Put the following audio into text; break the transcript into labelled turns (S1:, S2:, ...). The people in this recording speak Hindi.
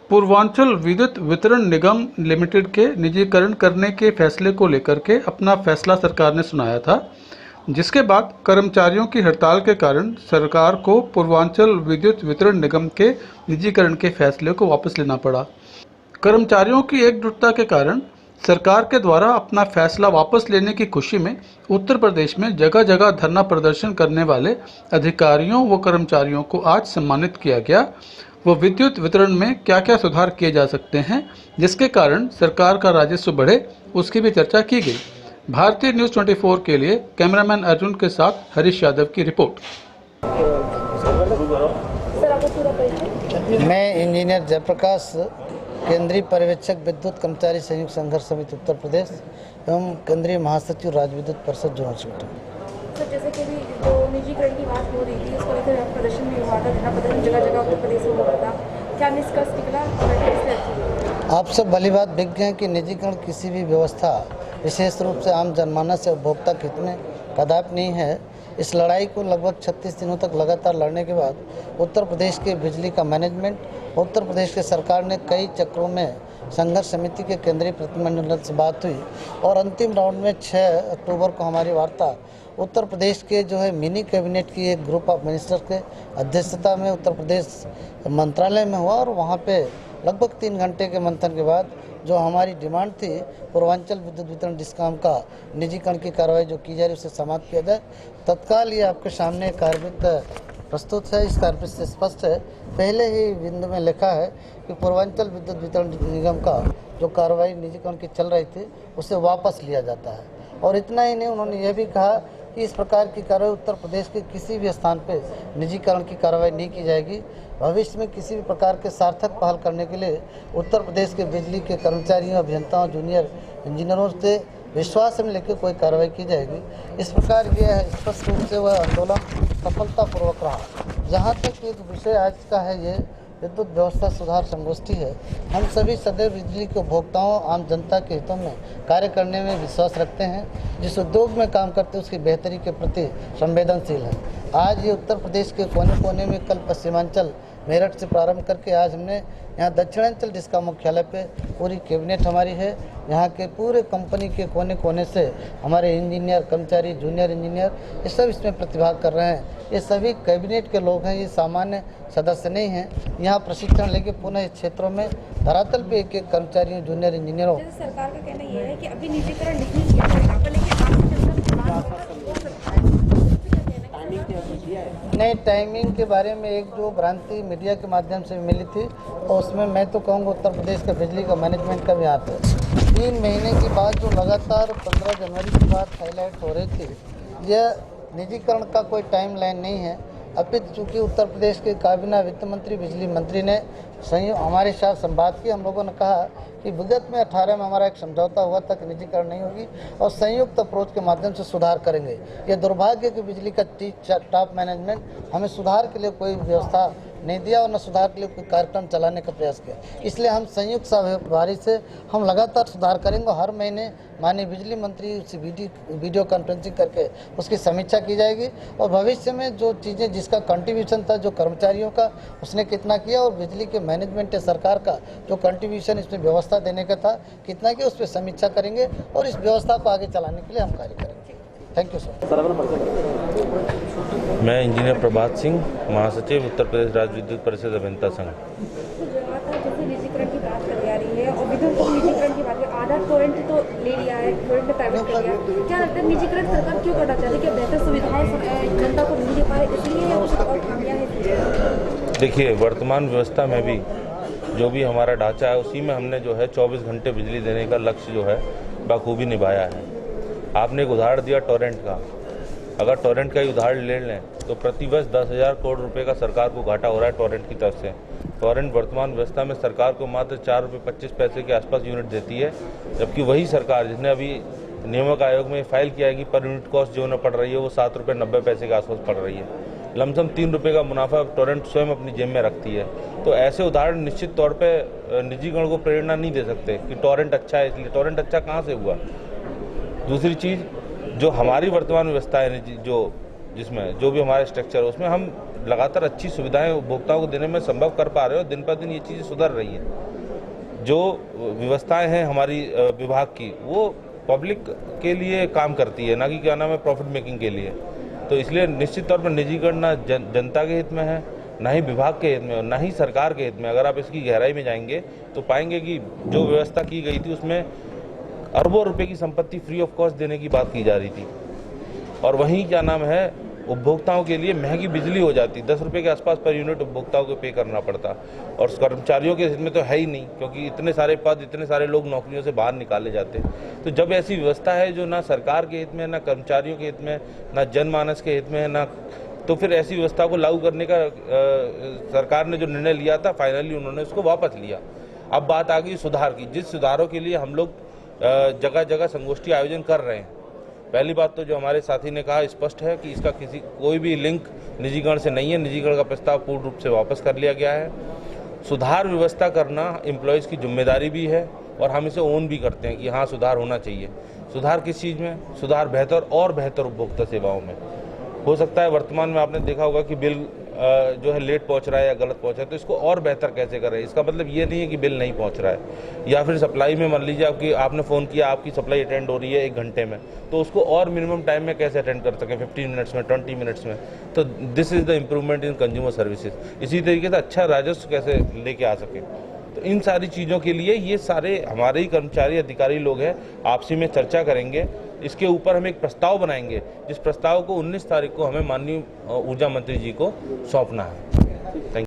S1: पूर्वांचल विद्युत वितरण निगम लिमिटेड के निजीकरण करने के फैसले को लेकर के अपना फैसला सरकार ने सुनाया था, जिसके बाद कर्मचारियों की हड़ताल के कारण सरकार को पूर्वांचल विद्युत वितरण निगम के निजीकरण के फैसले को वापस लेना पड़ा। कर्मचारियों की एकजुटता के कारण सरकार के द्वारा अपना फैसला वापस लेने की खुशी में उत्तर प्रदेश में जगह जगह धरना प्रदर्शन करने वाले अधिकारियों व कर्मचारियों को आज सम्मानित किया गया। वो विद्युत वितरण में क्या क्या सुधार किए जा सकते हैं जिसके कारण सरकार का राजस्व बढ़े, उसकी भी चर्चा की गई। भारतीय न्यूज़ 24 के लिए कैमरामैन अर्जुन के साथ हरीश यादव की रिपोर्ट।
S2: मैं इंजीनियर जयप्रकाश, केंद्रीय पर्यवेक्षक विद्युत कर्मचारी संयुक्त संघर्ष समिति उत्तर प्रदेश एवं केंद्रीय महासचिव राज्य विद्युत परिषद जोन सेक्टर।
S3: सर, जैसे कि अभी जो निजीकरण की बात हो रही थी, उसको लेकर प्रदर्शन भी हुआ था, धरना प्रदर्शन जगह जगह उत्तर प्रदेश में हुआ था, क्या निष्कर्ष निकला?
S2: आप सब भली बात विज्ञ हैं कि निजीकरण किसी भी व्यवस्था, विशेष रूप से आम जनमानस या उपभोक्ता के हित में कदापि नहीं है। इस लड़ाई को लगभग 36 दिनों तक लगातार लड़ने के बाद उत्तर प्रदेश के बिजली का मैनेजमेंट, उत्तर प्रदेश के सरकार ने कई चक्रों में संघर्ष समिति के केंद्रीय प्रतिनिधिमंडल से बात हुई और अंतिम राउंड में 6 अक्टूबर को हमारी वार्ता उत्तर प्रदेश के जो है मिनी कैबिनेट की एक ग्रुप ऑफ मिनिस्टर के अध्यक्षता में उत्तर प्रदेश मंत्रालय में हुआ और वहाँ पे लगभग 3 घंटे के मंथन के बाद जो हमारी डिमांड थी पूर्वांचल विद्युत वितरण डिस्कॉम का निजीकरण की कार्रवाई जो की जा रही है उसे समाप्त किया जाए। तत्काल ये आपके सामने कार्रवाई प्रस्तुत है। इस कार्रवाई से स्पष्ट है, पहले ही बिंदु में लिखा है कि पूर्वांचल विद्युत वितरण निगम का जो कार्रवाई निजीकरण की चल रही थी उसे वापस लिया जाता है। और इतना ही नहीं, उन्होंने यह भी कहा कि इस प्रकार की कार्रवाई उत्तर प्रदेश के किसी भी स्थान पर निजीकरण की कार्रवाई नहीं की जाएगी। भविष्य में किसी भी प्रकार के सार्थक पहल करने के लिए उत्तर प्रदेश के बिजली के कर्मचारियों, अभियंताओं, जूनियर इंजीनियरों से विश्वास में लेकर कोई कार्रवाई की जाएगी। इस प्रकार यह स्पष्ट रूप से वह आंदोलन सफलतापूर्वक रहा। जहाँ तक एक विषय आज का है, ये विद्युत व्यवस्था सुधार संगोष्ठी है। हम सभी सदैव बिजली के उपभोक्ताओं, आम जनता के हितों में कार्य करने में विश्वास रखते हैं। जिस उद्योग में काम करते हैं उसकी बेहतरी के प्रति संवेदनशील है। आज ये उत्तर प्रदेश के कोने कोने में, कल पश्चिमांचल मेरठ से प्रारंभ करके आज हमने यहाँ दक्षिणांचल डिस्कॉम मुख्यालय पे पूरी कैबिनेट हमारी है। यहाँ के पूरे कंपनी के कोने कोने से हमारे इंजीनियर, कर्मचारी, जूनियर इंजीनियर ये सब इसमें प्रतिभाग कर रहे हैं। ये सभी कैबिनेट के लोग हैं, ये सामान्य सदस्य नहीं हैं। यहाँ प्रशिक्षण लेके पुनः इस क्षेत्रों में धरातल पे एक एक कर्मचारियों, जूनियर इंजीनियरों।
S3: सरकार का कहना यह है कि अभी निजीकरण नहीं किया जाएगा,
S2: नहीं, टाइमिंग के बारे में एक जो भ्रांति मीडिया के माध्यम से मिली थी तो उसमें मैं तो कहूँगा उत्तर प्रदेश के बिजली का मैनेजमेंट का भी हाथ है। 3 महीने की बात जो लगातार 15 जनवरी की बात हाईलाइट हो रही थी, यह निजीकरण का कोई टाइम लाइन नहीं है। अपितु चूँकि उत्तर प्रदेश के काबीना वित्त मंत्री, बिजली मंत्री ने हमारे साथ संवाद की, हम लोगों ने कहा कि विगत में 18 में हमारा एक समझौता हुआ था कि निजीकरण नहीं होगी और संयुक्त अप्रोच के माध्यम से सुधार करेंगे। ये दुर्भाग्य कि बिजली का टॉप मैनेजमेंट हमें सुधार के लिए कोई व्यवस्था नहीं दिया और न सुधार के लिए कोई कार्यक्रम चलाने का प्रयास किया। इसलिए हम संयुक्त सहभागी से हम लगातार सुधार करेंगे। हर महीने माननीय बिजली मंत्री से वीडियो कॉन्फ्रेंसिंग करके उसकी समीक्षा की जाएगी और भविष्य में जो चीज़ें जिसका कंट्रीब्यूशन था, जो कर्मचारियों का उसने कितना किया और बिजली के मैनेजमेंट सरकार का जो कंट्रीब्यूशन इसमें व्यवस्था देने का था कितना किया, उस पर समीक्षा करेंगे और इस व्यवस्था को आगे चलाने के लिए हम कार्य करेंगे। Thank you sir.
S4: मैं इंजीनियर प्रभात सिंह, महासचिव उत्तर प्रदेश राज्य विद्युत परिषद अभियंता संघ।
S3: जैसे निजीकरण की बात कर जा रही है और विद्युत निजीकरण की बात है, आधा टोरेंट तो ले लिया है, टोरेंट ने प्राइवेट कर दिया। क्या लगता है निजीकरण सरकार क्यों करना चाहती है? क्या बेहतर सुविधाएं जनता को नहीं दे पा रहे इसलिए या कुछ और खामियां हैं?
S4: देखिए, वर्तमान व्यवस्था में भी जो भी हमारा ढांचा है उसी में हमने जो है 24 घंटे बिजली देने का लक्ष्य जो है बखूबी निभाया है। आपने एक उदाहरण दिया टोरेंट का, अगर टोरेंट का ही उदाहरण ले लें तो प्रतिवर्ष 10,000 करोड़ रुपए का सरकार को घाटा हो रहा है टोरेंट की तरफ से। टोरेंट वर्तमान व्यवस्था में सरकार को मात्र 4 रुपये 25 पैसे के आसपास यूनिट देती है, जबकि वही सरकार जिसने अभी नियामक आयोग में फाइल किया है कि पर यूनिट कॉस्ट जो न पड़ रही है वो 7 रुपये 90 पैसे के आसपास पड़ रही है। लमसम 3 रुपये का मुनाफा टोरेंट स्वयं अपनी जेब में रखती है। तो ऐसे उदाहरण निश्चित तौर पर निजीकरण को प्रेरणा नहीं दे सकते कि टोरेंट अच्छा है, इसलिए टोरेंट अच्छा कहाँ से हुआ। दूसरी चीज़, जो हमारी वर्तमान व्यवस्था है जो जिसमें जो भी हमारा स्ट्रक्चर है उसमें हम लगातार अच्छी सुविधाएं उपभोक्ताओं को देने में संभव कर पा रहे हो। दिन पर दिन ये चीज़ें सुधर रही हैं। जो व्यवस्थाएं हैं हमारी विभाग की, वो पब्लिक के लिए काम करती है, ना कि क्या नाम है प्रॉफिट मेकिंग के लिए। तो इसलिए निश्चित तौर पर निजीकरण ना जनता के हित में है, ना ही विभाग के हित में और ना ही सरकार के हित में। अगर आप इसकी गहराई में जाएंगे तो पाएंगे कि जो व्यवस्था की गई थी उसमें अरबों रुपए की संपत्ति फ्री ऑफ कॉस्ट देने की बात की जा रही थी, और वहीं क्या नाम है उपभोक्ताओं के लिए महंगी बिजली हो जाती, 10 रुपये के आसपास पर यूनिट उपभोक्ताओं को पे करना पड़ता। और कर्मचारियों के हित में तो है ही नहीं, क्योंकि इतने सारे पद, इतने सारे लोग नौकरियों से बाहर निकाले जाते हैं। तो जब ऐसी व्यवस्था है जो ना सरकार के हित में, ना कर्मचारियों के हित में, ना जनमानस के हित में है, ना, तो फिर ऐसी व्यवस्था को लागू करने का सरकार ने जो निर्णय लिया था, फाइनली उन्होंने उसको वापस लिया। अब बात आ गई सुधार की, जिस सुधारों के लिए हम लोग जगह जगह संगोष्ठी आयोजन कर रहे हैं। पहली बात तो जो हमारे साथी ने कहा स्पष्ट है कि इसका कोई भी लिंक निजीकरण से नहीं है। निजीकरण का प्रस्ताव पूर्ण रूप से वापस कर लिया गया है। सुधार व्यवस्था करना एम्प्लॉयज़ की जिम्मेदारी भी है और हम इसे ओन भी करते हैं कि हाँ सुधार होना चाहिए। सुधार किस चीज़ में? सुधार बेहतर और बेहतर उपभोक्ता सेवाओं में। हो सकता है वर्तमान में आपने देखा होगा कि बिल जो है लेट पहुंच रहा है या गलत पहुंच रहा है, तो इसको और बेहतर कैसे करें। इसका मतलब ये नहीं है कि बिल नहीं पहुंच रहा है, या फिर सप्लाई में मान लीजिए आपने फ़ोन किया, आपकी सप्लाई अटेंड हो रही है 1 घंटे में, तो उसको और मिनिमम टाइम में कैसे अटेंड कर सकें, 15 मिनट्स में, 20 मिनट्स में। तो this is the improvement in consumer services. इसी तरीके से अच्छा राजस्व कैसे लेके आ सकें। तो इन सारी चीज़ों के लिए ये सारे हमारे ही कर्मचारी अधिकारी लोग हैं, आपसी में चर्चा करेंगे। इसके ऊपर हम एक प्रस्ताव बनाएंगे, जिस प्रस्ताव को 19 तारीख को हमें माननीय ऊर्जा मंत्री जी को सौंपना है। Thank you.